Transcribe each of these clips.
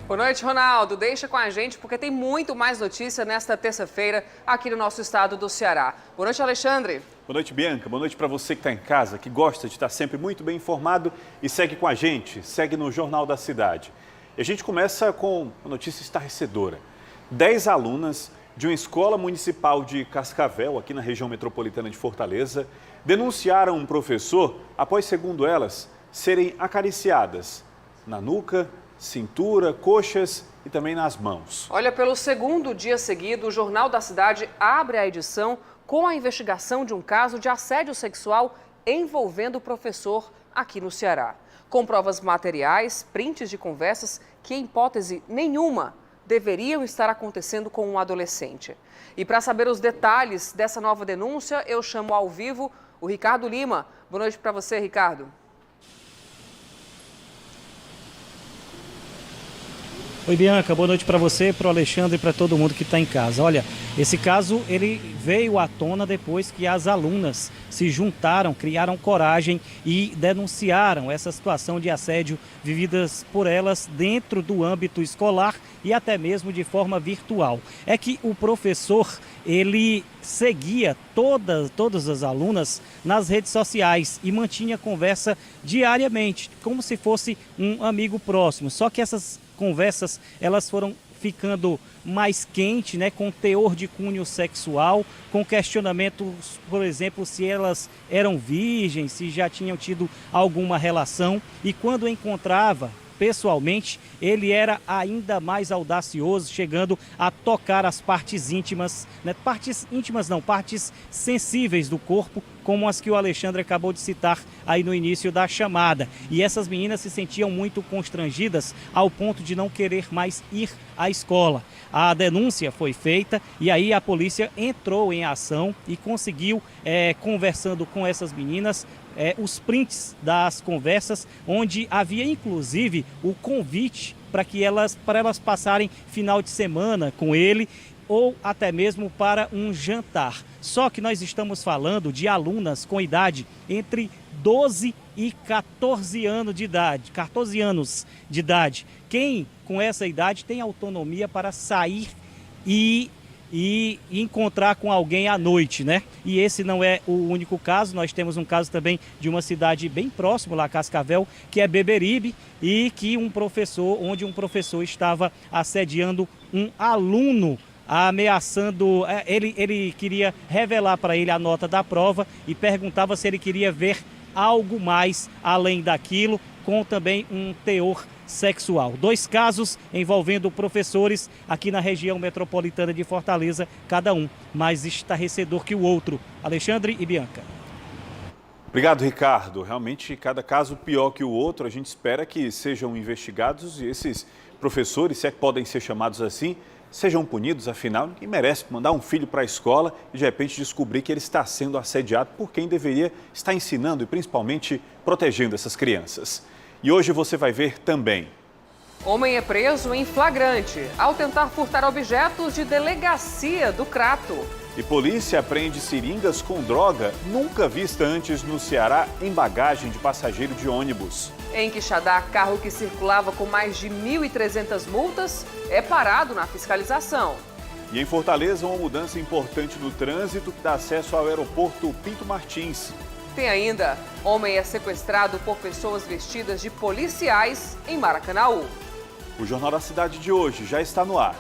Boa noite, Ronaldo. Deixa com a gente porque tem muito mais notícia nesta terça-feira aqui no nosso estado do Ceará. Boa noite, Alexandre. Boa noite, Bianca. Boa noite para você que está em casa, que gosta de estar sempre muito bem informado e segue com a gente, segue no Jornal da Cidade. E a gente começa com uma notícia estarrecedora. 10 alunas de uma escola municipal de Cascavel, aqui na região metropolitana de Fortaleza, denunciaram um professor após, segundo elas, serem acariciadas na nuca, cintura, coxas e também nas mãos. Olha, pelo segundo dia seguido, o Jornal da Cidade abre a edição com a investigação de um caso de assédio sexual envolvendo o professor aqui no Ceará. Com provas materiais, prints de conversas que, em hipótese nenhuma, deveriam estar acontecendo com um adolescente. E para saber os detalhes dessa nova denúncia, eu chamo ao vivo o Ricardo Lima. Boa noite para você, Ricardo. Oi, Bianca, boa noite para você, para o Alexandre e para todo mundo que está em casa. Olha, esse caso ele veio à tona depois que as alunas se juntaram, criaram coragem e denunciaram essa situação de assédio vividas por elas dentro do âmbito escolar e até mesmo de forma virtual. É que o professor, ele seguia todas as alunas nas redes sociais e mantinha conversa diariamente, como se fosse um amigo próximo. Só que essas conversas, elas foram ficando mais quentes, né, com teor de cunho sexual, com questionamentos, por exemplo, se elas eram virgens, se já tinham tido alguma relação. E quando encontrava pessoalmente, ele era ainda mais audacioso, chegando a tocar as partes íntimas, né? Partes sensíveis do corpo, como as que o Alexandre acabou de citar aí no início da chamada. E essas meninas se sentiam muito constrangidas ao ponto de não querer mais ir à escola. A denúncia foi feita e aí a polícia entrou em ação e conseguiu, conversando com essas meninas, os prints das conversas, onde havia inclusive o convite para elas passarem final de semana com ele ou até mesmo para um jantar. Só que nós estamos falando de alunas com idade entre 12 e 14 anos de idade. Quem com essa idade tem autonomia para sair e encontrar com alguém à noite, né? E esse não é o único caso, nós temos um caso também de uma cidade bem próxima lá a Cascavel, que é Beberibe, e que onde um professor estava assediando um aluno, ameaçando, ele queria revelar para ele a nota da prova e perguntava se ele queria ver algo mais além daquilo, com também um teor sexual. 2 casos envolvendo professores aqui na região metropolitana de Fortaleza, cada um mais estarrecedor que o outro. Alexandre e Bianca. Obrigado, Ricardo. Realmente, cada caso pior que o outro. A gente espera que sejam investigados e esses professores, se é que podem ser chamados assim, sejam punidos. Afinal, ninguém merece mandar um filho para a escola e de repente descobrir que ele está sendo assediado por quem deveria estar ensinando e principalmente protegendo essas crianças. E hoje você vai ver também. Homem é preso em flagrante ao tentar furtar objetos de delegacia do Crato. E polícia apreende seringas com droga nunca vista antes no Ceará em bagagem de passageiro de ônibus. Em Quixadá, carro que circulava com mais de 1.300 multas é parado na fiscalização. E em Fortaleza, uma mudança importante no trânsito que dá acesso ao aeroporto Pinto Martins. Tem ainda, homem é sequestrado por pessoas vestidas de policiais em Maracanaú. O Jornal da Cidade de hoje já está no ar.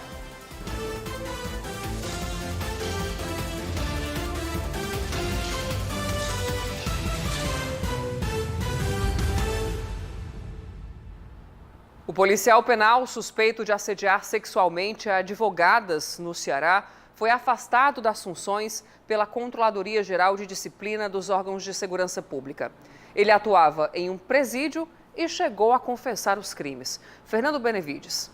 O policial penal suspeito de assediar sexualmente advogadas no Ceará foi afastado das funções pela Controladoria Geral de Disciplina dos órgãos de segurança pública. Ele atuava em um presídio e chegou a confessar os crimes. Fernando Benevides.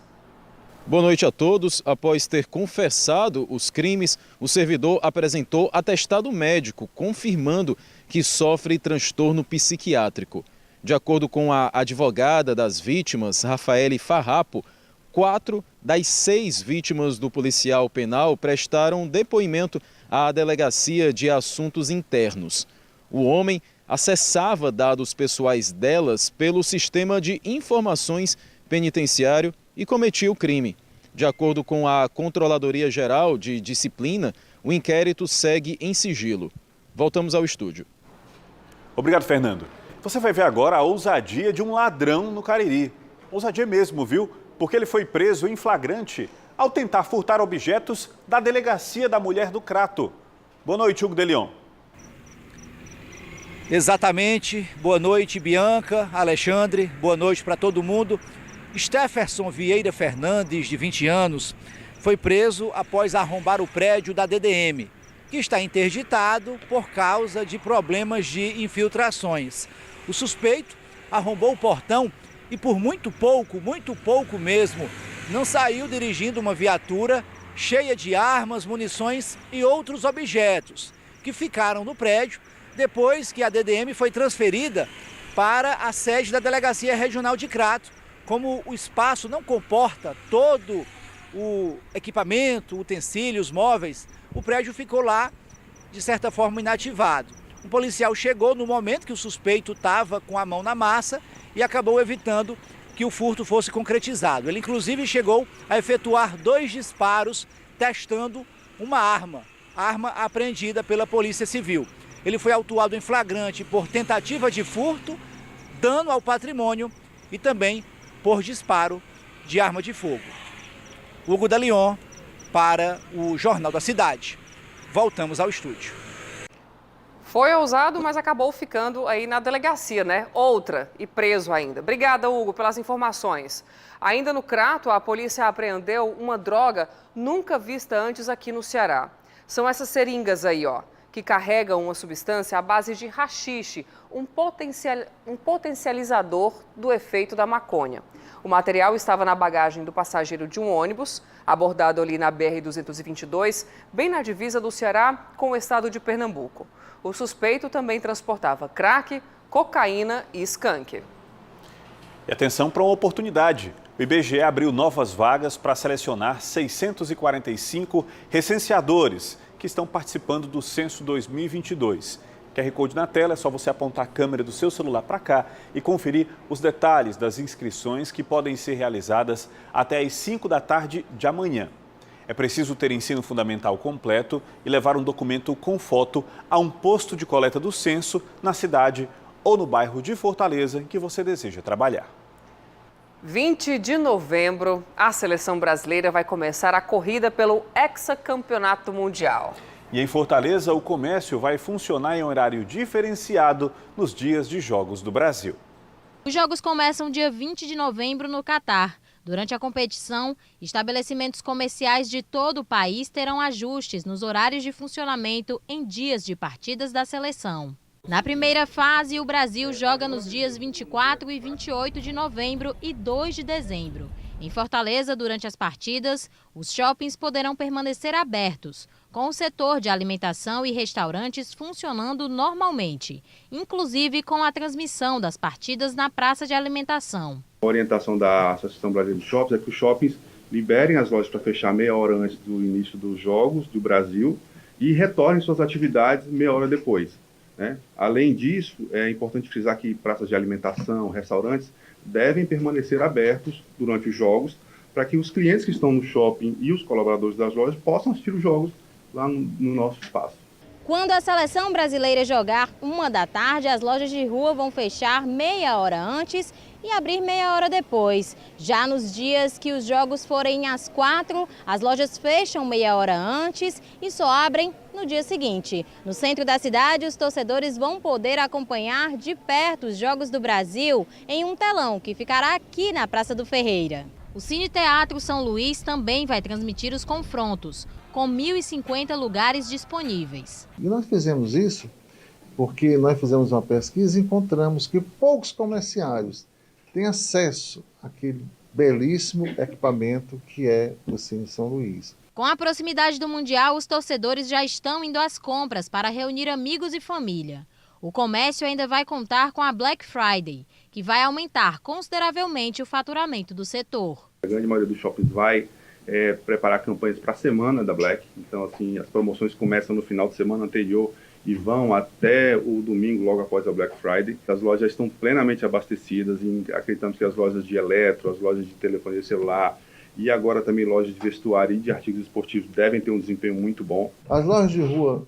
Boa noite a todos. Após ter confessado os crimes, o servidor apresentou atestado médico confirmando que sofre transtorno psiquiátrico. De acordo com a advogada das vítimas, Rafaele Farrapo, 4 das 6 vítimas do policial penal prestaram depoimento à Delegacia de Assuntos Internos. O homem acessava dados pessoais delas pelo sistema de informações penitenciário e cometia o crime. De acordo com a Controladoria Geral de Disciplina, o inquérito segue em sigilo. Voltamos ao estúdio. Obrigado, Fernando. Você vai ver agora a ousadia de um ladrão no Cariri. Ousadia mesmo, viu? Porque ele foi preso em flagrante ao tentar furtar objetos da Delegacia da Mulher do Crato. Boa noite, Hugo de Leon. Exatamente. Boa noite, Bianca, Alexandre. Boa noite para todo mundo. Stefferson Vieira Fernandes, de 20 anos, foi preso após arrombar o prédio da DDM, que está interditado por causa de problemas de infiltrações. O suspeito arrombou o portão e por muito pouco mesmo, não saiu dirigindo uma viatura cheia de armas, munições e outros objetos que ficaram no prédio depois que a DDM foi transferida para a sede da Delegacia Regional de Crato. Como o espaço não comporta todo o equipamento, utensílios, móveis, o prédio ficou lá, de certa forma, inativado. Um policial chegou no momento que o suspeito estava com a mão na massa e acabou evitando que o furto fosse concretizado. Ele, inclusive, chegou a efetuar 2 disparos testando uma arma apreendida pela Polícia Civil. Ele foi autuado em flagrante por tentativa de furto, dano ao patrimônio e também por disparo de arma de fogo. Hugo de Leon para o Jornal da Cidade. Voltamos ao estúdio. Foi ousado, mas acabou ficando aí na delegacia, né? Outra e preso ainda. Obrigada, Hugo, pelas informações. Ainda no Crato, a polícia apreendeu uma droga nunca vista antes aqui no Ceará. São essas seringas aí, ó, que carregam uma substância à base de haxixe, um potencializador do efeito da maconha. O material estava na bagagem do passageiro de um ônibus, abordado ali na BR-222, bem na divisa do Ceará com o estado de Pernambuco. O suspeito também transportava crack, cocaína e skunk. E atenção para uma oportunidade. O IBGE abriu novas vagas para selecionar 645 recenseadores que estão participando do Censo 2022. QR Code na tela, é só você apontar a câmera do seu celular para cá e conferir os detalhes das inscrições que podem ser realizadas até às 5 da tarde de amanhã. É preciso ter ensino fundamental completo e levar um documento com foto a um posto de coleta do censo na cidade ou no bairro de Fortaleza em que você deseja trabalhar. 20 de novembro, a seleção brasileira vai começar a corrida pelo hexacampeonato mundial. E em Fortaleza, o comércio vai funcionar em horário diferenciado nos dias de Jogos do Brasil. Os jogos começam dia 20 de novembro no Catar. Durante a competição, estabelecimentos comerciais de todo o país terão ajustes nos horários de funcionamento em dias de partidas da seleção. Na primeira fase, o Brasil joga nos dias 24 e 28 de novembro e 2 de dezembro. Em Fortaleza, durante as partidas, os shoppings poderão permanecer abertos, com o setor de alimentação e restaurantes funcionando normalmente, inclusive com a transmissão das partidas na praça de alimentação. A orientação da Associação Brasileira de Shoppings é que os shoppings liberem as lojas para fechar meia hora antes do início dos Jogos do Brasil e retornem suas atividades meia hora depois, né? Além disso, é importante frisar que praças de alimentação, restaurantes, devem permanecer abertos durante os jogos para que os clientes que estão no shopping e os colaboradores das lojas possam assistir os jogos lá no nosso espaço. Quando a seleção brasileira jogar 1 da tarde, as lojas de rua vão fechar meia hora antes e abrir meia hora depois. Já nos dias que os jogos forem às 4, as lojas fecham meia hora antes e só abrem no dia seguinte. No centro da cidade, os torcedores vão poder acompanhar de perto os Jogos do Brasil em um telão que ficará aqui na Praça do Ferreira. O Cine Teatro São Luís também vai transmitir os confrontos, com 1.050 lugares disponíveis. E nós fizemos isso porque nós fizemos uma pesquisa e encontramos que poucos comerciários têm acesso àquele belíssimo equipamento que é o Cine São Luís. Com a proximidade do Mundial, os torcedores já estão indo às compras para reunir amigos e família. O comércio ainda vai contar com a Black Friday, que vai aumentar consideravelmente o faturamento do setor. A grande maioria dos shoppings vai preparar campanhas para a semana da Black. Então, assim, as promoções começam no final de semana anterior e vão até o domingo, logo após a Black Friday. As lojas já estão plenamente abastecidas e acreditamos que as lojas de eletro, as lojas de telefonia celular e agora também lojas de vestuário e de artigos esportivos devem ter um desempenho muito bom. As lojas de rua,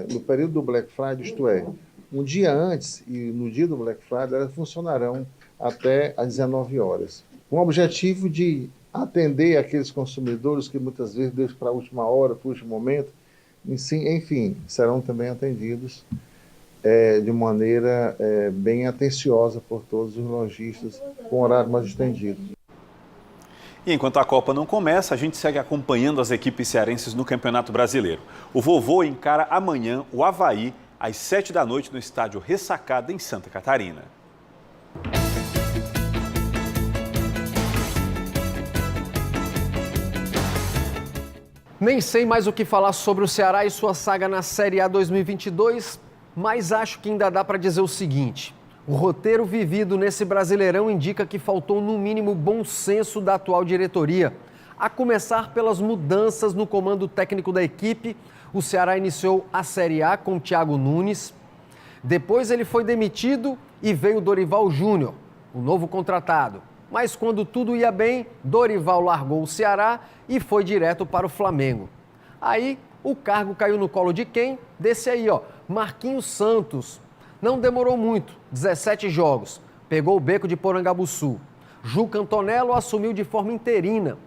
no período do Black Friday, isto é, um dia antes e no dia do Black Friday, elas funcionarão até às 19 horas, com o objetivo de atender aqueles consumidores que muitas vezes deixam para a última hora, para o último momento. Enfim, serão também atendidos de maneira bem atenciosa por todos os lojistas, com horário mais estendido. E enquanto a Copa não começa, a gente segue acompanhando as equipes cearenses no Campeonato Brasileiro. O Vovô encara amanhã o Avaí, às 7 da noite, no estádio Ressacada, em Santa Catarina. Nem sei mais o que falar sobre o Ceará e sua saga na Série A 2022, mas acho que ainda dá para dizer o seguinte: o roteiro vivido nesse Brasileirão indica que faltou no mínimo bom senso da atual diretoria. A começar pelas mudanças no comando técnico da equipe, o Ceará iniciou a Série A com Thiago Nunes. Depois ele foi demitido e veio Dorival Júnior, o novo contratado. Mas quando tudo ia bem, Dorival largou o Ceará e foi direto para o Flamengo. Aí o cargo caiu no colo de quem? Desse aí, Marquinhos Santos. Não demorou muito, 17 jogos. Pegou o beco de Porangabuçu. Juca Antonello assumiu de forma interina.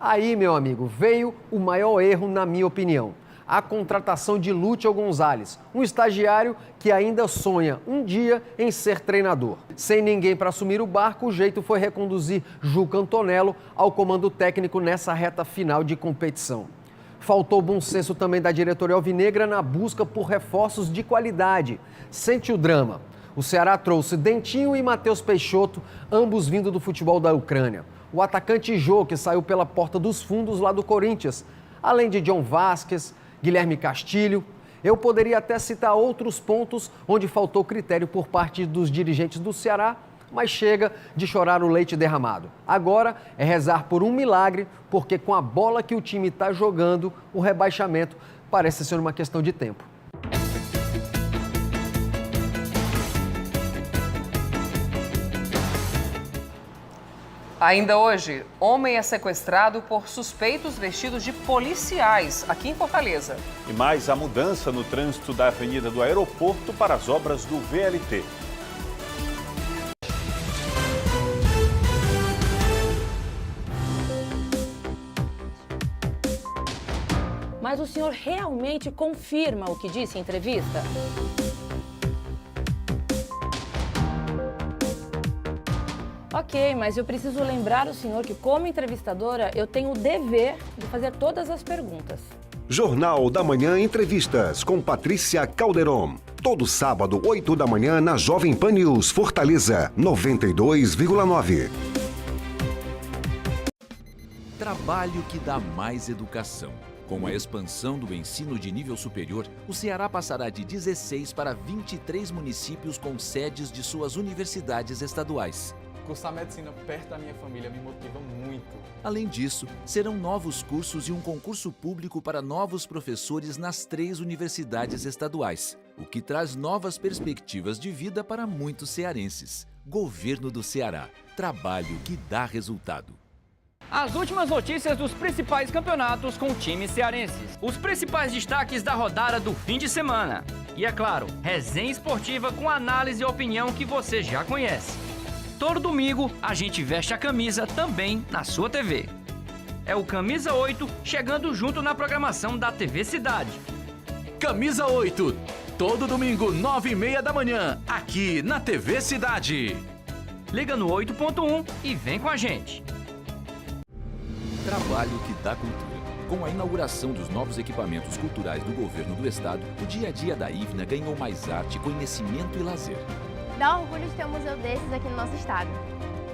Aí, meu amigo, veio o maior erro, na minha opinião. A contratação de Lúcio Gonzalez, um estagiário que ainda sonha um dia em ser treinador. Sem ninguém para assumir o barco, o jeito foi reconduzir Juca Antonello ao comando técnico nessa reta final de competição. Faltou bom senso também da diretoria alvinegra na busca por reforços de qualidade. Sente o drama. O Ceará trouxe Dentinho e Matheus Peixoto, ambos vindo do futebol da Ucrânia. O atacante Jô, que saiu pela porta dos fundos lá do Corinthians, além de John Vasquez, Guilherme Castilho. Eu poderia até citar outros pontos onde faltou critério por parte dos dirigentes do Ceará, mas chega de chorar o leite derramado. Agora é rezar por um milagre, porque com a bola que o time está jogando, o rebaixamento parece ser uma questão de tempo. Ainda hoje, homem é sequestrado por suspeitos vestidos de policiais aqui em Fortaleza. E mais a mudança no trânsito da Avenida do Aeroporto para as obras do VLT. Mas o senhor realmente confirma o que disse em entrevista? Ok, mas eu preciso lembrar o senhor que, como entrevistadora, eu tenho o dever de fazer todas as perguntas. Jornal da Manhã Entrevistas com Patrícia Calderon. Todo sábado, 8 da manhã, na Jovem Pan News, Fortaleza, 92,9. Trabalho que dá mais educação. Com a expansão do ensino de nível superior, o Ceará passará de 16 para 23 municípios com sedes de suas universidades estaduais. Cursar medicina perto da minha família me motiva muito. Além disso, serão novos cursos e um concurso público para novos professores nas 3 universidades estaduais, o que traz novas perspectivas de vida para muitos cearenses. Governo do Ceará. Trabalho que dá resultado. As últimas notícias dos principais campeonatos com times cearenses. Os principais destaques da rodada do fim de semana. E, é claro, resenha esportiva com análise e opinião que você já conhece. Todo domingo, a gente veste a camisa também na sua TV. É o Camisa 8 chegando junto na programação da TV Cidade. Camisa 8, todo domingo, 9h30 da manhã, aqui na TV Cidade. Liga no 8.1 e vem com a gente. Trabalho que dá cultura. Com a inauguração dos novos equipamentos culturais do governo do estado, o dia a dia da IFNA ganhou mais arte, conhecimento e lazer. Dá orgulho de ter um museu desses aqui no nosso estado.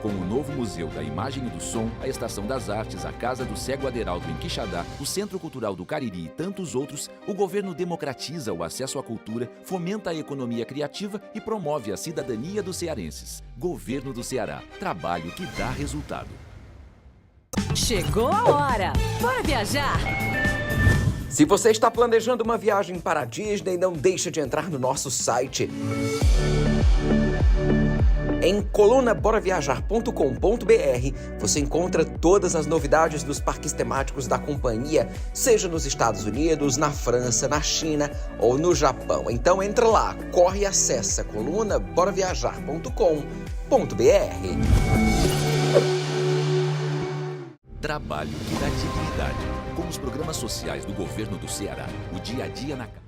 Com o novo Museu da Imagem e do Som, a Estação das Artes, a Casa do Cego Aderaldo em Quixadá, o Centro Cultural do Cariri e tantos outros, o governo democratiza o acesso à cultura, fomenta a economia criativa e promove a cidadania dos cearenses. Governo do Ceará. Trabalho que dá resultado. Chegou a hora! Bora viajar? Se você está planejando uma viagem para a Disney, não deixe de entrar no nosso site. Em colunaboraviajar.com.br você encontra todas as novidades dos parques temáticos da companhia, seja nos Estados Unidos, na França, na China ou no Japão. Então entra lá, corre e acessa colunaboraviajar.com.br. Trabalho que dá dignidade. Com os programas sociais do governo do Ceará, o dia a dia na casa.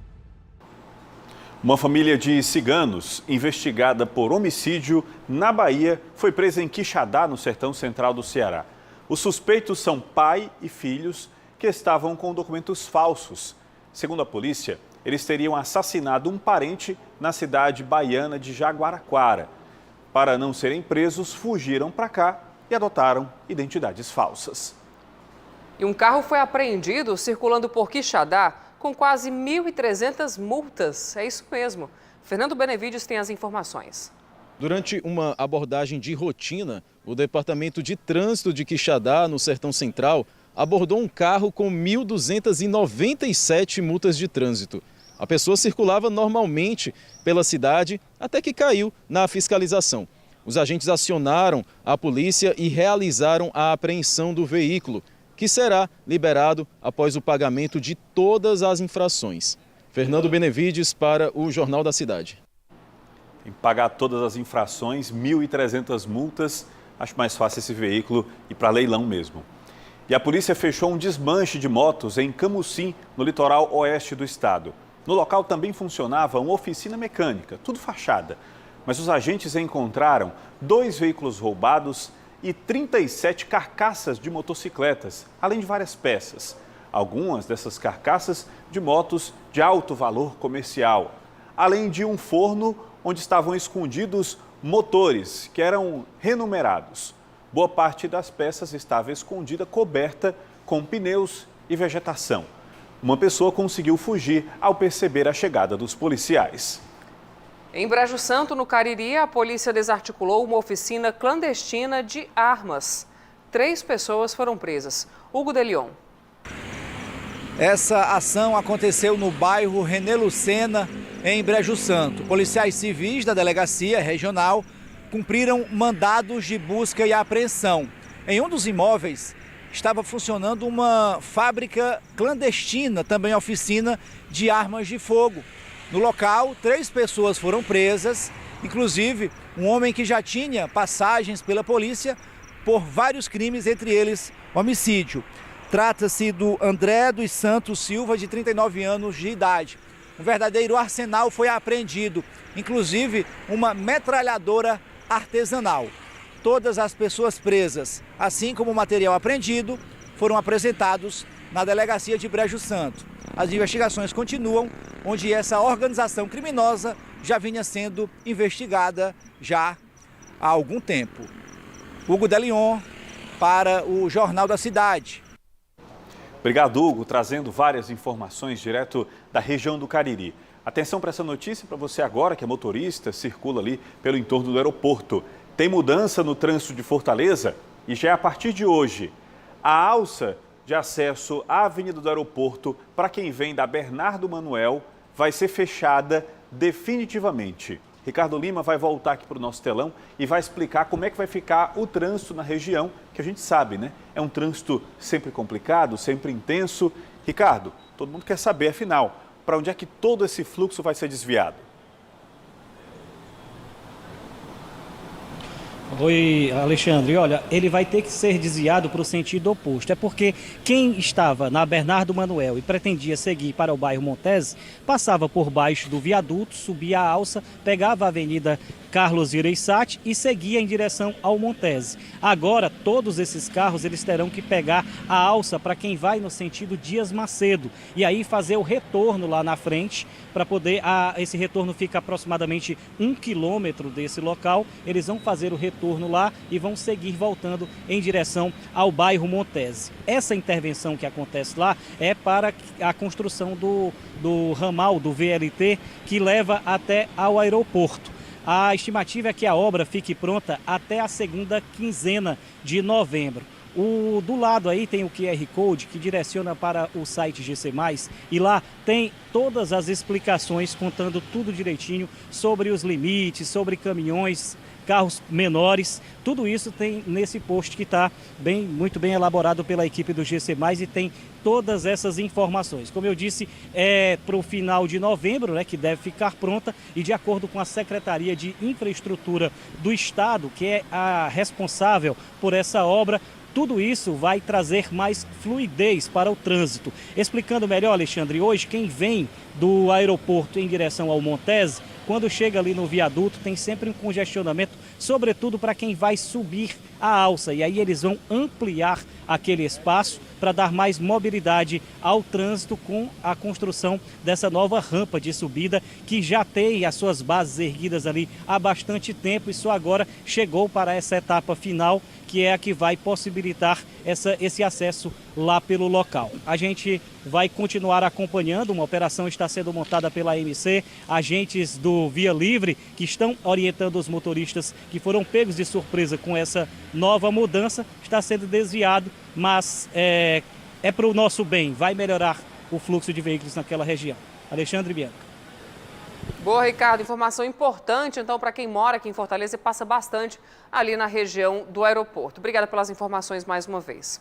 Uma família de ciganos, investigada por homicídio na Bahia, foi presa em Quixadá, no sertão central do Ceará. Os suspeitos são pai e filhos que estavam com documentos falsos. Segundo a polícia, eles teriam assassinado um parente na cidade baiana de Jaguaraquara. Para não serem presos, fugiram para cá e adotaram identidades falsas. E um carro foi apreendido circulando por Quixadá com quase 1.300 multas. É isso mesmo. Fernando Benevides tem as informações. Durante uma abordagem de rotina, o Departamento de Trânsito de Quixadá, no Sertão Central, abordou um carro com 1.297 multas de trânsito. A pessoa circulava normalmente pela cidade até que caiu na fiscalização. Os agentes acionaram a polícia e realizaram a apreensão do veículo, que será liberado após o pagamento de todas as infrações. Fernando Benevides para o Jornal da Cidade. Em pagar todas as infrações, 1.300 multas, acho mais fácil esse veículo ir para leilão mesmo. E a polícia fechou um desmanche de motos em Camusim, no litoral oeste do estado. No local também funcionava uma oficina mecânica, tudo fachada. Mas os agentes encontraram 2 veículos roubados e 37 carcaças de motocicletas, além de várias peças. Algumas dessas carcaças de motos de alto valor comercial, além de um forno onde estavam escondidos motores que eram renumerados. Boa parte das peças estava escondida, coberta com pneus e vegetação. Uma pessoa conseguiu fugir ao perceber a chegada dos policiais. Em Brejo Santo, no Cariri, a polícia desarticulou uma oficina clandestina de armas. 3 pessoas foram presas. Hugo de Leon. Essa ação aconteceu no bairro René Lucena, em Brejo Santo. Policiais civis da delegacia regional cumpriram mandados de busca e apreensão. Em um dos imóveis estava funcionando uma fábrica clandestina, também oficina de armas de fogo. No local, 3 pessoas foram presas, inclusive um homem que já tinha passagens pela polícia por vários crimes, entre eles homicídio. Trata-se do André dos Santos Silva, de 39 anos de idade. Um verdadeiro arsenal foi apreendido, inclusive uma metralhadora artesanal. Todas as pessoas presas, assim como o material apreendido, foram apresentados na delegacia de Brejo Santo. As investigações continuam, onde essa organização criminosa já vinha sendo investigada já há algum tempo. Hugo de Leon para o Jornal da Cidade. Obrigado, Hugo, trazendo várias informações direto da região do Cariri. Atenção para essa notícia para você agora, que é motorista, circula ali pelo entorno do aeroporto. Tem mudança no trânsito de Fortaleza e já é a partir de hoje. A alça de acesso à Avenida do Aeroporto para quem vem da Bernardo Manuel vai ser fechada definitivamente. Ricardo Lima vai voltar aqui para o nosso telão e vai explicar como é que vai ficar o trânsito na região, que a gente sabe, né? É um trânsito sempre complicado, sempre intenso. Ricardo, todo mundo quer saber, afinal, para onde é que todo esse fluxo vai ser desviado? Oi, Alexandre. Olha, ele vai ter que ser desviado para o sentido oposto. É porque quem estava na Bernardo Manuel e pretendia seguir para o bairro Montese, passava por baixo do viaduto, subia a alça, pegava a Avenida Carlos Ireissati e seguia em direção ao Montese. Agora, todos esses carros eles terão que pegar a alça para quem vai no sentido Dias Macedo e aí fazer o retorno lá na frente para poder... esse retorno fica aproximadamente 1 quilômetro desse local. Eles vão fazer o retorno lá e vão seguir voltando em direção ao bairro Montese. Essa intervenção que acontece lá é para a construção do ramal do VLT que leva até ao aeroporto. A estimativa é que a obra fique pronta até a segunda quinzena de novembro. Do lado aí tem o QR Code que direciona para o site GC+, e lá tem todas as explicações contando tudo direitinho sobre os limites, sobre caminhões, carros menores, tudo isso tem nesse post que está muito bem elaborado pela equipe do GC+, e tem todas essas informações. Como eu disse, é para o final de novembro, né, que deve ficar pronta, e de acordo com a Secretaria de Infraestrutura do Estado, que é a responsável por essa obra, tudo isso vai trazer mais fluidez para o trânsito. Explicando melhor, Alexandre, hoje quem vem do aeroporto em direção ao Montese, quando chega ali no viaduto, tem sempre um congestionamento, sobretudo para quem vai subir a alça. E aí eles vão ampliar aquele espaço para dar mais mobilidade ao trânsito com a construção dessa nova rampa de subida, que já tem as suas bases erguidas ali há bastante tempo e só agora chegou para essa etapa final, que é a que vai possibilitar esse acesso lá pelo local. A gente vai continuar acompanhando, uma operação está sendo montada pela AMC, agentes do Via Livre que estão orientando os motoristas que foram pegos de surpresa com essa nova mudança, está sendo desviado, mas é para o nosso bem, vai melhorar o fluxo de veículos naquela região. Alexandre e Bianca. Boa, Ricardo. Informação importante, então, para quem mora aqui em Fortaleza e passa bastante ali na região do aeroporto. Obrigada pelas informações mais uma vez.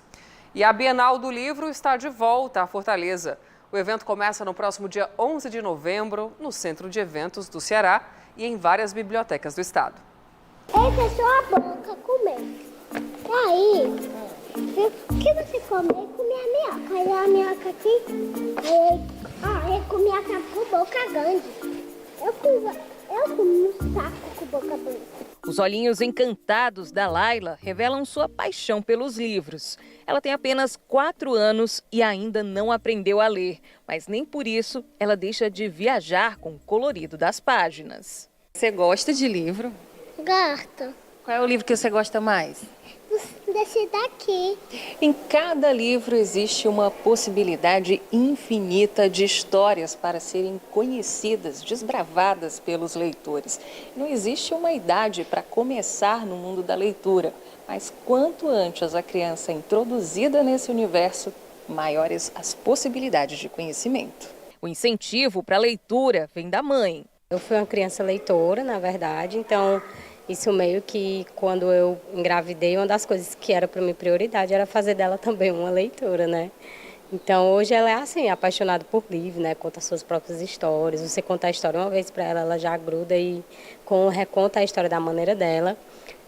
E a Bienal do Livro está de volta à Fortaleza. O evento começa no próximo dia 11 de novembro, no Centro de Eventos do Ceará e em várias bibliotecas do estado. Ei, fechou a boca, comer. E aí, o que você comeu? Comi a minhoca. Aí a minhoca aqui, eu comi a sapo com boca grande. Eu comi um saco com boca grande. Os olhinhos encantados da Laila revelam sua paixão pelos livros. Ela tem apenas 4 anos e ainda não aprendeu a ler, mas nem por isso ela deixa de viajar com o colorido das páginas. Você gosta de livro? Gosto. Qual é o livro que você gosta mais? Desse daqui. Em cada livro existe uma possibilidade infinita de histórias para serem conhecidas, desbravadas pelos leitores. Não existe uma idade para começar no mundo da leitura, mas quanto antes a criança é introduzida nesse universo, maiores as possibilidades de conhecimento. O incentivo para a leitura vem da mãe. Eu fui uma criança leitora, na verdade, então isso meio que quando eu engravidei, uma das coisas que era para mim prioridade era fazer dela também uma leitora, né? Então hoje ela é assim, apaixonada por livro, né? Conta suas próprias histórias. Você conta a história uma vez para ela, ela já gruda e reconta a história da maneira dela.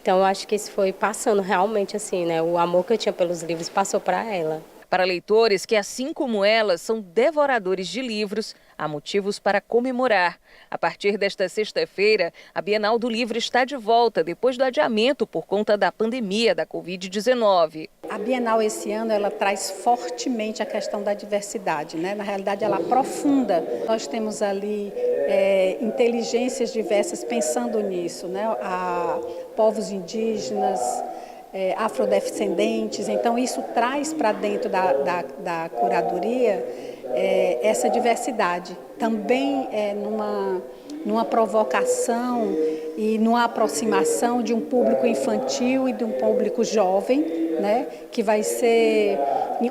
Então eu acho que isso foi passando realmente assim, né? O amor que eu tinha pelos livros passou para ela. Para leitores que, assim como elas, são devoradores de livros, há motivos para comemorar. A partir desta sexta-feira, a Bienal do Livro está de volta, depois do adiamento por conta da pandemia da Covid-19. A Bienal esse ano, ela traz fortemente a questão da diversidade, né? Na realidade, ela aprofunda. Nós temos ali inteligências diversas pensando nisso, né? Povos indígenas, afrodescendentes, então isso traz para dentro da curadoria essa diversidade. Também numa provocação e numa aproximação de um público infantil e de um público jovem, né, que vai ser,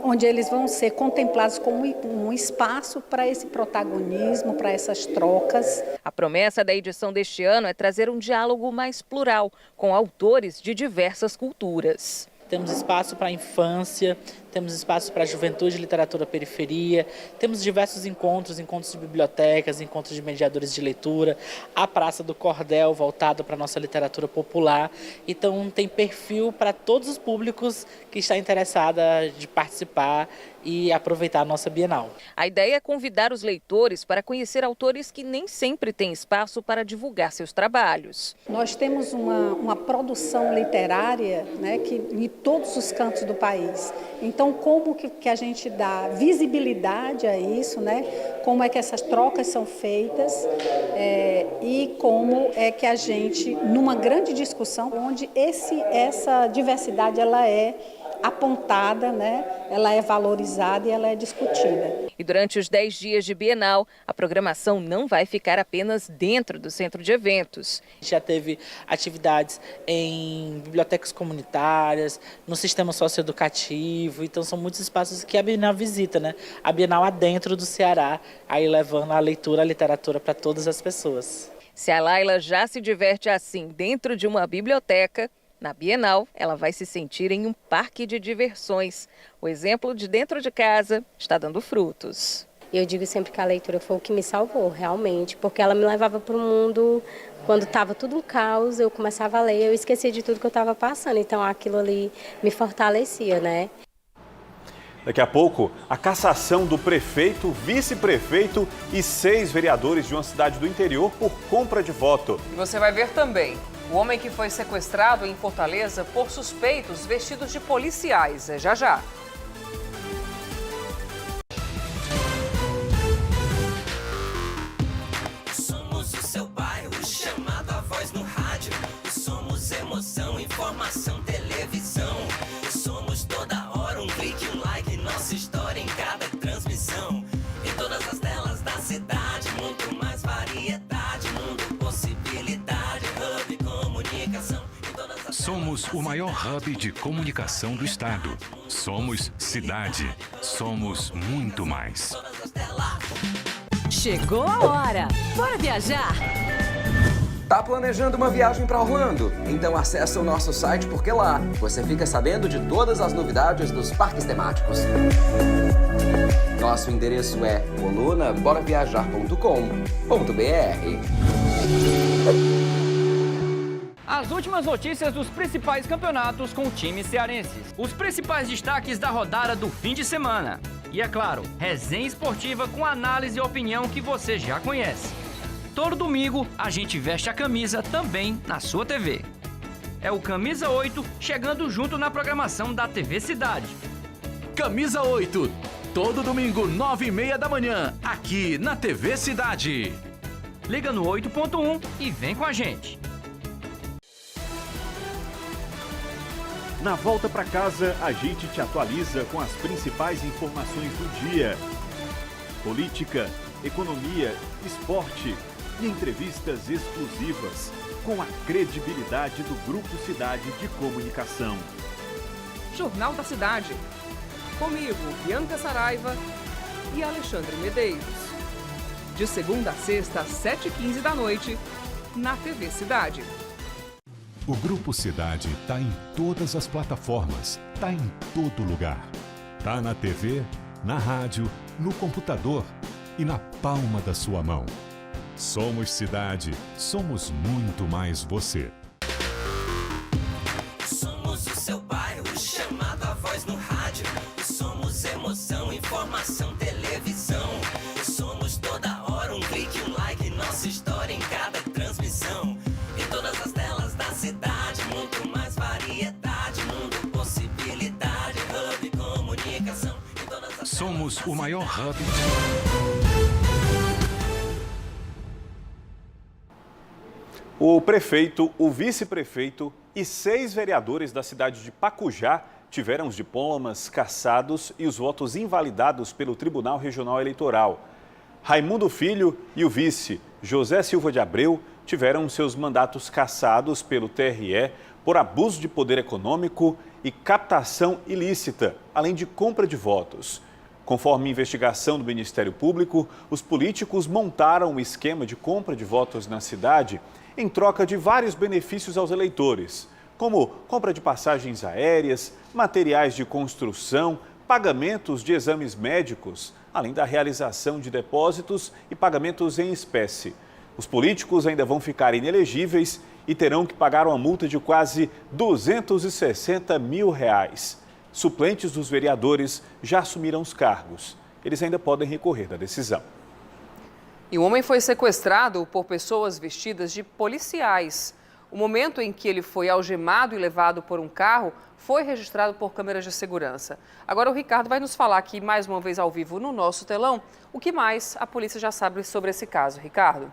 onde eles vão ser contemplados como um espaço para esse protagonismo, para essas trocas. A promessa da edição deste ano é trazer um diálogo mais plural, com autores de diversas culturas. Temos espaço para a infância, temos espaço para a juventude, literatura, periferia, temos diversos encontros de bibliotecas, encontros de mediadores de leitura, a Praça do Cordel voltada para a nossa literatura popular. Então tem perfil para todos os públicos que estão interessados de participar e aproveitar a nossa Bienal. A ideia é convidar os leitores para conhecer autores que nem sempre têm espaço para divulgar seus trabalhos. Nós temos uma produção literária, né, que em todos os cantos do país. Então, como que a gente dá visibilidade a isso, né? Como é que essas trocas são feitas e como é que a gente, numa grande discussão, onde essa diversidade ela é apontada, né? Ela é valorizada e ela é discutida. E durante os 10 dias de Bienal, a programação não vai ficar apenas dentro do centro de eventos. Já teve atividades em bibliotecas comunitárias, no sistema socioeducativo, então são muitos espaços que a Bienal visita, né? A Bienal adentro do Ceará, aí levando a leitura, a literatura para todas as pessoas. Se a Laila já se diverte assim dentro de uma biblioteca, na Bienal ela vai se sentir em um parque de diversões. O exemplo de dentro de casa está dando frutos. Eu digo sempre que a leitura foi o que me salvou, realmente, porque ela me levava para o mundo, quando estava tudo um caos, eu começava a ler, eu esquecia de tudo que eu estava passando, então aquilo ali me fortalecia, né? Daqui a pouco, a cassação do prefeito, vice-prefeito e 6 vereadores de uma cidade do interior por compra de voto. E você vai ver também o homem que foi sequestrado em Fortaleza por suspeitos vestidos de policiais. É já já. Somos o seu bairro, chamado a voz no rádio. Somos emoção, informação, televisão. Somos toda hora um clique, um like, nossa história em cada transmissão. Em todas as telas da cidade, muito mais variedade, mundo possibilidade, hub comunicação. Somos o maior hub de comunicação do estado. Somos cidade. Somos muito mais. Chegou a hora! Bora viajar! Tá planejando uma viagem para Orlando? Então acessa o nosso site porque lá você fica sabendo de todas as novidades dos parques temáticos. Nosso endereço é colunaboraviajar.com.br. As últimas notícias dos principais campeonatos com times cearenses. Os principais destaques da rodada do fim de semana. E é claro, resenha esportiva com análise e opinião que você já conhece. Todo domingo a gente veste a camisa também na sua TV. É o Camisa 8 chegando junto na programação da TV Cidade. Camisa 8, todo domingo, 9h30 da manhã, aqui na TV Cidade. Liga no 8.1 e vem com a gente. Na volta para casa, a gente te atualiza com as principais informações do dia. Política, economia, esporte e entrevistas exclusivas com a credibilidade do Grupo Cidade de Comunicação. Jornal da Cidade. Comigo, Bianca Saraiva e Alexandre Medeiros. De segunda a sexta, às 7h15 da noite, na TV Cidade. O Grupo Cidade está em todas as plataformas, está em todo lugar. Está na TV, na rádio, no computador e na palma da sua mão. Somos Cidade, somos muito mais você. Somos o seu bairro, chamado a voz no rádio. Somos emoção, informação, televisão. Somos toda hora um clique, um like, nossa história em cada transmissão. Em todas as telas da cidade, muito mais variedade, mundo possibilidade, hub comunicação. Somos o maior hub. O prefeito, o vice-prefeito e 6 vereadores da cidade de Pacujá tiveram os diplomas cassados e os votos invalidados pelo Tribunal Regional Eleitoral. Raimundo Filho e o vice, José Silva de Abreu, tiveram seus mandatos cassados pelo TRE por abuso de poder econômico e captação ilícita, além de compra de votos. Conforme investigação do Ministério Público, os políticos montaram um esquema de compra de votos na cidade em troca de vários benefícios aos eleitores, como compra de passagens aéreas, materiais de construção, pagamentos de exames médicos, além da realização de depósitos e pagamentos em espécie. Os políticos ainda vão ficar inelegíveis e terão que pagar uma multa de quase R$260 mil. Suplentes dos vereadores já assumiram os cargos. Eles ainda podem recorrer da decisão. E o homem foi sequestrado por pessoas vestidas de policiais. O momento em que ele foi algemado e levado por um carro foi registrado por câmeras de segurança. Agora o Ricardo vai nos falar aqui, mais uma vez ao vivo no nosso telão, o que mais a polícia já sabe sobre esse caso. Ricardo.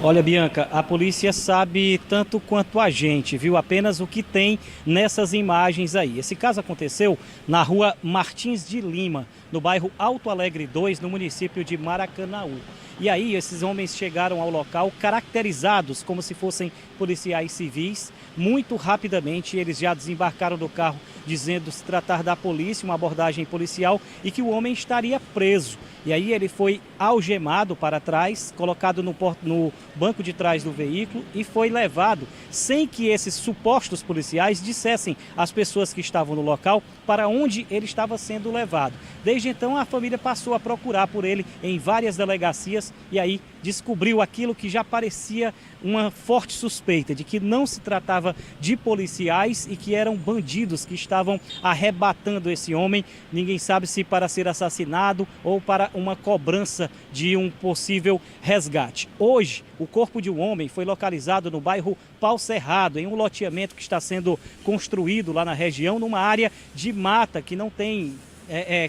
Olha, Bianca, a polícia sabe tanto quanto a gente, viu? Apenas o que tem nessas imagens aí. Esse caso aconteceu na rua Martins de Lima, no bairro Alto Alegre 2, no município de Maracanaú. E aí esses homens chegaram ao local caracterizados como se fossem policiais civis. Muito rapidamente eles já desembarcaram do carro dizendo se tratar da polícia, uma abordagem policial, e que o homem estaria preso. E aí ele foi algemado para trás, colocado no banco de trás do veículo e foi levado sem que esses supostos policiais dissessem às pessoas que estavam no local para onde ele estava sendo levado. Desde então a família passou a procurar por ele em várias delegacias e aí descobriu aquilo que já parecia uma forte suspeita de que não se tratava de policiais e que eram bandidos que estavam arrebatando esse homem. Ninguém sabe se para ser assassinado ou para uma cobrança de um possível resgate. Hoje, o corpo de um homem foi localizado no bairro Pau Cerrado, em um loteamento que está sendo construído lá na região, numa área de mata que não tem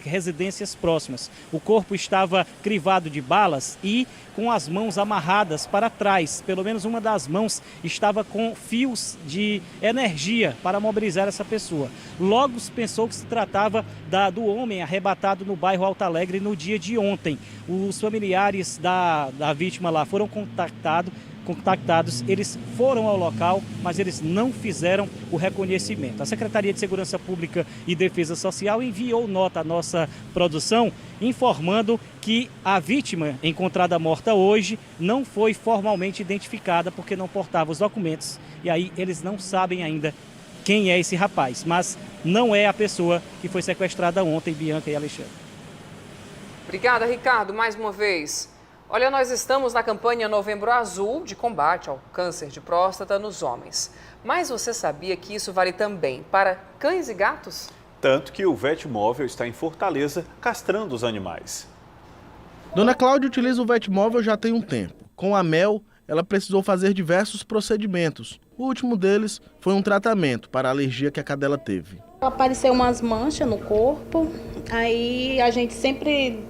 residências próximas. O corpo estava crivado de balas e com as mãos amarradas para trás. Pelo menos uma das mãos estava com fios de energia para mobilizar essa pessoa. Logo se pensou que se tratava do homem arrebatado no bairro Alto Alegre no dia de ontem. Os familiares da vítima lá foram contactados, eles foram ao local, mas eles não fizeram o reconhecimento. A Secretaria de Segurança Pública e Defesa Social enviou nota à nossa produção informando que a vítima encontrada morta hoje não foi formalmente identificada porque não portava os documentos. E aí eles não sabem ainda quem é esse rapaz, mas não é a pessoa que foi sequestrada ontem, Bianca e Alexandre. Obrigada, Ricardo, mais uma vez. Olha, nós estamos na campanha Novembro Azul de combate ao câncer de próstata nos homens. Mas você sabia que isso vale também para cães e gatos? Tanto que o Vetmóvel está em Fortaleza castrando os animais. Dona Cláudia utiliza o Vetmóvel já tem um tempo. Com a Mel, ela precisou fazer diversos procedimentos. O último deles foi um tratamento para a alergia que a cadela teve. Apareceu umas manchas no corpo, aí a gente sempre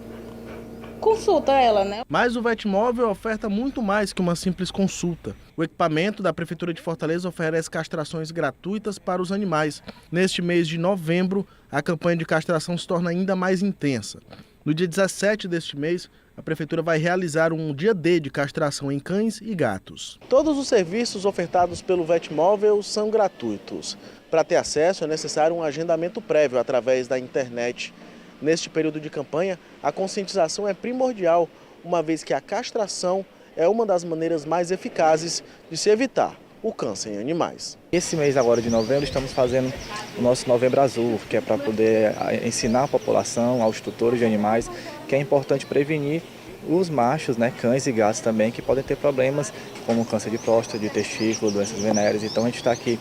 consulta ela, né? Mas o Vetmóvel oferta muito mais que uma simples consulta. O equipamento da Prefeitura de Fortaleza oferece castrações gratuitas para os animais. Neste mês de novembro, a campanha de castração se torna ainda mais intensa. No dia 17 deste mês, a Prefeitura vai realizar um dia D de castração em cães e gatos. Todos os serviços ofertados pelo Vetmóvel são gratuitos. Para ter acesso é necessário um agendamento prévio através da internet. Neste período de campanha, a conscientização é primordial, uma vez que a castração é uma das maneiras mais eficazes de se evitar o câncer em animais. Esse mês agora de novembro estamos fazendo o nosso Novembro Azul, que é para poder ensinar a população, aos tutores de animais, que é importante prevenir os machos, né, cães e gatos também, que podem ter problemas como câncer de próstata, de testículo, doenças venéreas. Então a gente está aqui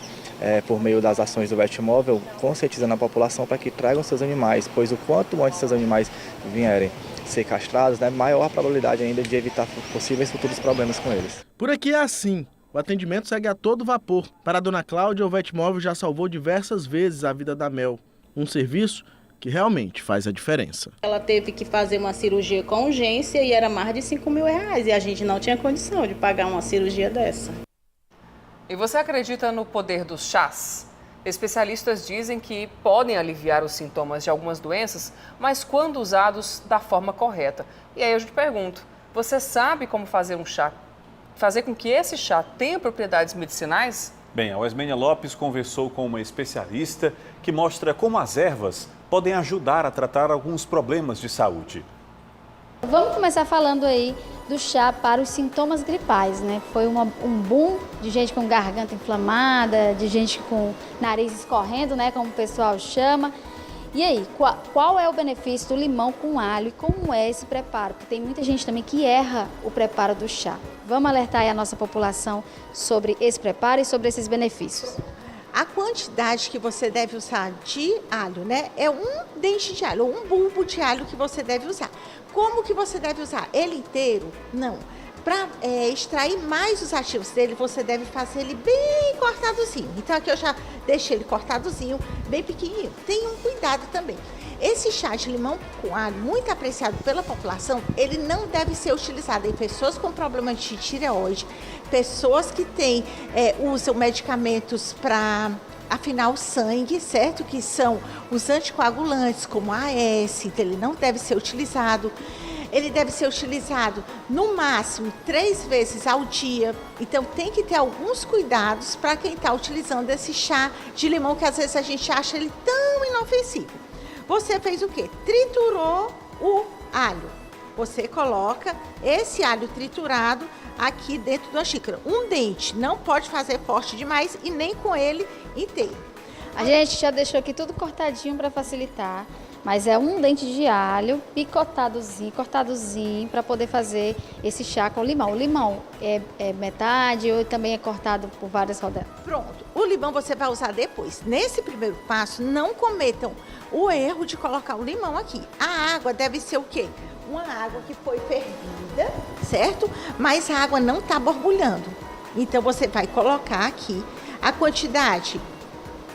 por meio das ações do Vetmóvel, conscientizando a população para que tragam seus animais, pois o quanto antes seus animais vierem ser castrados, né, maior a probabilidade ainda de evitar possíveis futuros problemas com eles. Por aqui é assim. O atendimento segue a todo vapor. Para a dona Cláudia, o Vetmóvel já salvou diversas vezes a vida da Mel. Um serviço que realmente faz a diferença. Ela teve que fazer uma cirurgia com urgência e era mais de R$5.000 e a gente não tinha condição de pagar uma cirurgia dessa. E você acredita no poder dos chás? Especialistas dizem que podem aliviar os sintomas de algumas doenças, mas quando usados da forma correta. E aí eu te pergunto, você sabe como fazer um chá? Fazer com que esse chá tenha propriedades medicinais? Bem, a Wesmênia Lopes conversou com uma especialista que mostra como as ervas podem ajudar a tratar alguns problemas de saúde. Vamos começar falando aí do chá para os sintomas gripais, né? Foi um boom de gente com garganta inflamada, de gente com nariz escorrendo, né? Como o pessoal chama. E aí, qual é o benefício do limão com alho e como é esse preparo? Porque tem muita gente também que erra o preparo do chá. Vamos alertar aí a nossa população sobre esse preparo e sobre esses benefícios. A quantidade que você deve usar de alho, né? É um dente de alho, um bulbo de alho que você deve usar. Como que você deve usar? Ele inteiro? Não. Para extrair mais os ativos dele, você deve fazer ele bem cortadozinho. Então aqui eu já deixei ele cortadozinho, bem pequenininho. Tenha um cuidado também. Esse chá de limão com alho, muito apreciado pela população, ele não deve ser utilizado em pessoas com problema de tireoide, pessoas que usam medicamentos para afinar o sangue, certo? Que são os anticoagulantes, como a AS, então ele não deve ser utilizado. Ele deve ser utilizado no máximo 3 vezes ao dia. Então tem que ter alguns cuidados para quem está utilizando esse chá de limão, que às vezes a gente acha ele tão inofensivo. Você fez o quê? Triturou o alho. Você coloca esse alho triturado aqui dentro da xícara. Um dente, não pode fazer forte demais e nem com ele inteiro. A gente já deixou aqui tudo cortadinho para facilitar, mas é um dente de alho cortadozinho para poder fazer esse chá com limão. O limão é metade ou também é cortado por várias rodelas? Pronto, o limão você vai usar depois. Nesse primeiro passo, não cometam o erro de colocar o limão aqui. A água deve ser o quê? Uma água que foi fervida, certo? Mas a água não está borbulhando. Então você vai colocar aqui a quantidade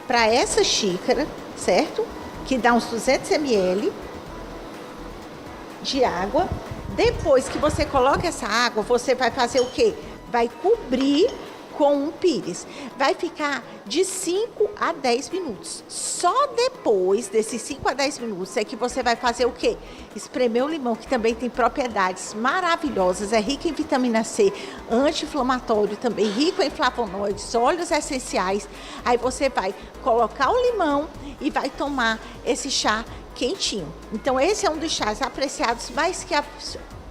para essa xícara, certo? Que dá uns 200 ml de água. Depois que você coloca essa água, você vai fazer o quê? Vai cobrir com um pires. Vai ficar de 5 a 10 minutos. Só depois desses 5 a 10 minutos é que você vai fazer o quê? Espremer o limão, que também tem propriedades maravilhosas, é rico em vitamina C, anti-inflamatório também, rico em flavonoides, óleos essenciais. Aí você vai colocar o limão e vai tomar esse chá quentinho. Então esse é um dos chás apreciados, mas que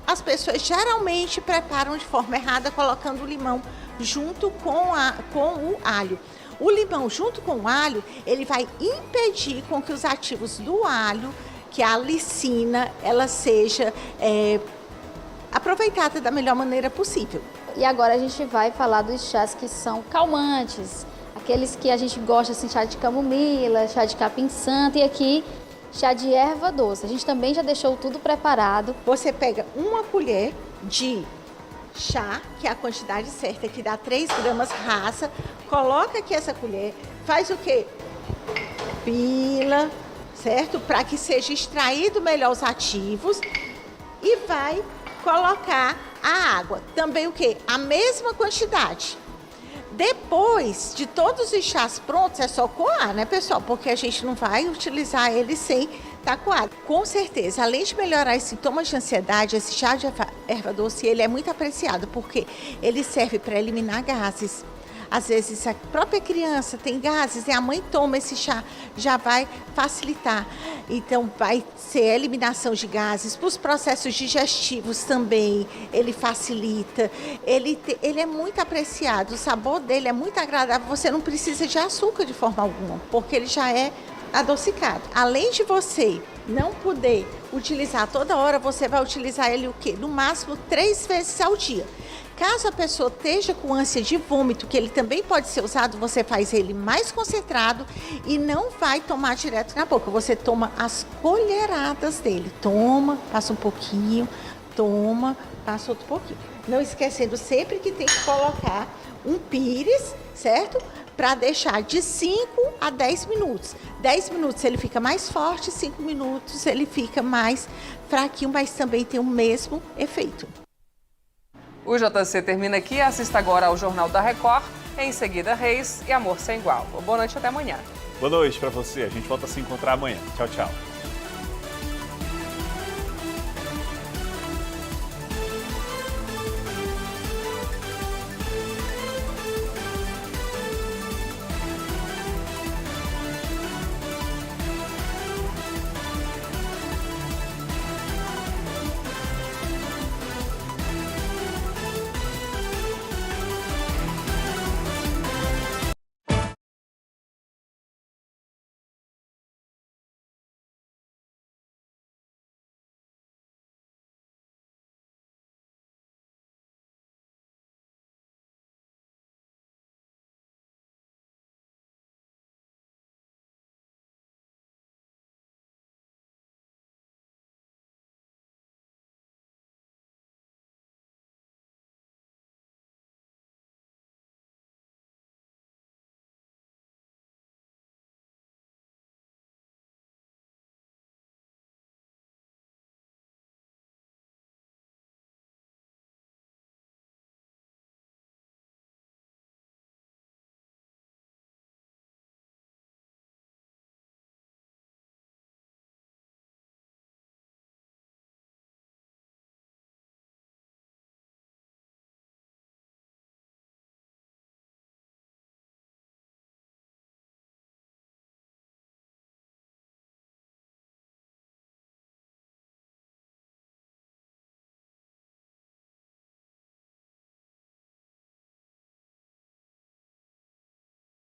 as pessoas geralmente preparam de forma errada, colocando o limão junto com o alho. O limão junto com o alho, ele vai impedir com que os ativos do alho, que a alicina, ela seja aproveitada da melhor maneira possível. E agora a gente vai falar dos chás que são calmantes, aqueles que a gente gosta, assim, chá de camomila, chá de capim-santo e aqui chá de erva doce. A gente também já deixou tudo preparado. Você pega uma colher de chá, que é a quantidade certa, que dá 3 gramas rasa, coloca aqui essa colher, faz o quê? Pila, certo? Para que seja extraído melhor os ativos e vai colocar a água. Também o quê? A mesma quantidade. Depois de todos os chás prontos, é só coar, né, pessoal? Porque a gente não vai utilizar ele sem estar coado. Com certeza, além de melhorar os sintomas de ansiedade, esse chá de erva doce, ele é muito apreciado, porque ele serve para eliminar gases. Às vezes a própria criança tem gases e a mãe toma esse chá, já vai facilitar. Então vai ser a eliminação de gases. Para os processos digestivos também, ele facilita. Ele é muito apreciado, o sabor dele é muito agradável. Você não precisa de açúcar de forma alguma, porque ele já é adocicado. Além de você não poder utilizar toda hora, você vai utilizar ele o quê? No máximo 3 vezes ao dia. Caso a pessoa esteja com ânsia de vômito, que ele também pode ser usado, você faz ele mais concentrado e não vai tomar direto na boca. Você toma as colheradas dele. Toma, passa um pouquinho, toma, passa outro pouquinho. Não esquecendo sempre que tem que colocar um pires, certo? Para deixar de 5 a 10 minutos. 10 minutos ele fica mais forte, 5 minutos ele fica mais fraquinho, mas também tem o mesmo efeito. O JC termina aqui. Assista agora ao Jornal da Record. Em seguida, Reis e Amor Sem Igual. Boa noite, até amanhã. Boa noite para você. A gente volta a se encontrar amanhã. Tchau, tchau.